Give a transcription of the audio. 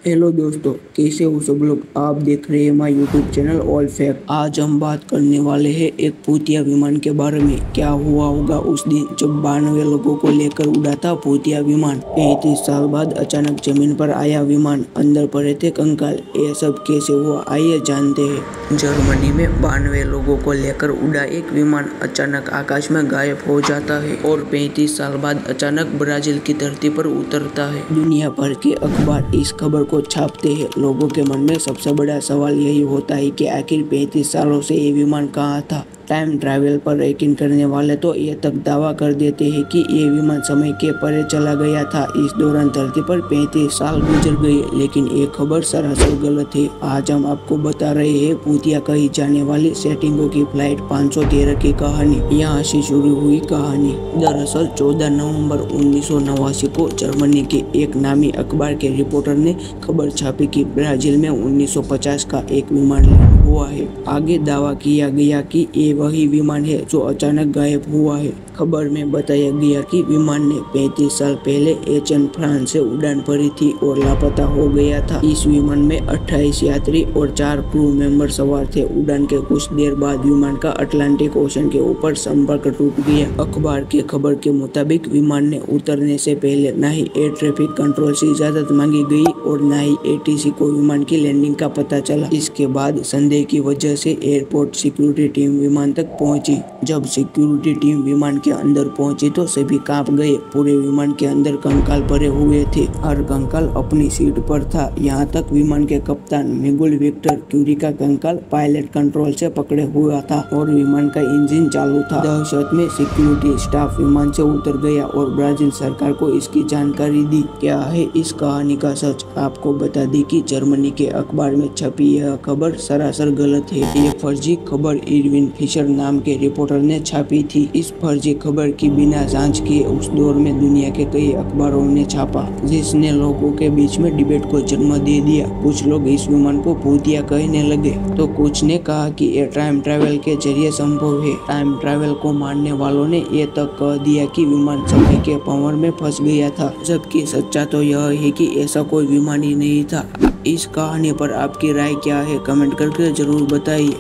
Hello दोस्तों, कैसे हो सब लोग। आप देख रहे हैं हमारा यूट्यूब चैनल ऑल फैक्ट। आज हम बात करने वाले हैं एक भूतिया विमान के बारे में। क्या हुआ होगा उस दिन जब 92 लोगों को लेकर उड़ा था भूतिया विमान। 35 साल बाद अचानक जमीन पर आया विमान, अंदर पड़े थे कंकाल। ये सब कैसे हुआ, आइए जानते हैं। जर्मनी में 92 लोगों को लेकर उड़ा एक विमान अचानक आकाश में गायब हो जाता है और 35 साल बाद अचानक ब्राजील की धरती पर उतरता है। दुनिया भर के अखबार इस खबर को छापते हैं। लोगों के मन में सबसे बड़ा सवाल यही होता है कि आखिर 35 सालों से ये विमान कहाँ था। टाइम ट्रैवल पर यकीन करने वाले तो ये तक दावा कर देते हैं कि ये विमान समय के परे चला गया था। इस दौरान धरती पर 35 साल गुजर गए, लेकिन ये खबर सरासर गलत है। आज हम आपको बता रहे हैं भूतिया कही जाने वाली सेटिंगों की फ्लाइट 513 की कहानी। यहाँ से शुरू हुई कहानी। दरअसल 14 नवंबर 1989 को जर्मनी के एक नामी अखबार के रिपोर्टर ने खबर छापी कि ब्राजील में 1950 का एक विमान लैंड हुआ है। आगे दावा किया गया कि ये वही विमान है जो अचानक गायब हुआ है। खबर में बताया गया कि विमान ने 35 साल पहले एचएन फ्रांस से उड़ान भरी थी और लापता हो गया था। इस विमान में 28 यात्री और 4 क्रू मेंबर सवार थे। उड़ान के कुछ देर बाद विमान का अटलांटिक ओशन के ऊपर संपर्क टूट गया। अखबार की खबर के मुताबिक विमान ने उतरने से पहले न ही एयर ट्रैफिक कंट्रोल से इजाजत मांगी गई और न ही एटीसी को विमान की लैंडिंग का पता चला। इसके बाद संदेह की वजह से एयरपोर्ट सिक्योरिटी टीम विमान तक पहुंची। जब सिक्योरिटी टीम विमान के अंदर पहुंची तो सभी कांप गए। पूरे विमान के अंदर कंकाल भरे हुए थे। हर कंकाल अपनी सीट पर था। यहाँ तक विमान के कप्तान मिगुल विक्टर क्यूरी का कंकाल पायलट कंट्रोल से पकड़े हुआ था और विमान का इंजन चालू था। दहशत में सिक्योरिटी स्टाफ विमान से उतर गया और ब्राजील सरकार को इसकी जानकारी दी। क्या है इस कहानी का सच? आपको बता दी कि जर्मनी के अखबार में छपी यह खबर सरासर गलत है। ये फर्जी खबर इरविन फिशर नाम के रिपोर्टर ने छापी थी। इस फर्जी खबर की बिना जांच किए उस दौर में दुनिया के कई अखबारों ने छापा, जिसने लोगों के बीच में डिबेट को जन्म दे दिया। कुछ लोग इस विमान को भूतिया कहने लगे तो कुछ ने कहा कि ये टाइम ट्रैवल के जरिए संभव है। टाइम ट्रैवल को मानने वालों ने ये तक कह दिया कि विमान समय के भंवर में फंस गया था, जबकि सच्चा तो यह है कि ऐसा कोई विमान ही नहीं था। इस कहानी पर आपकी राय क्या है, कमेंट करके जरूर बताइए।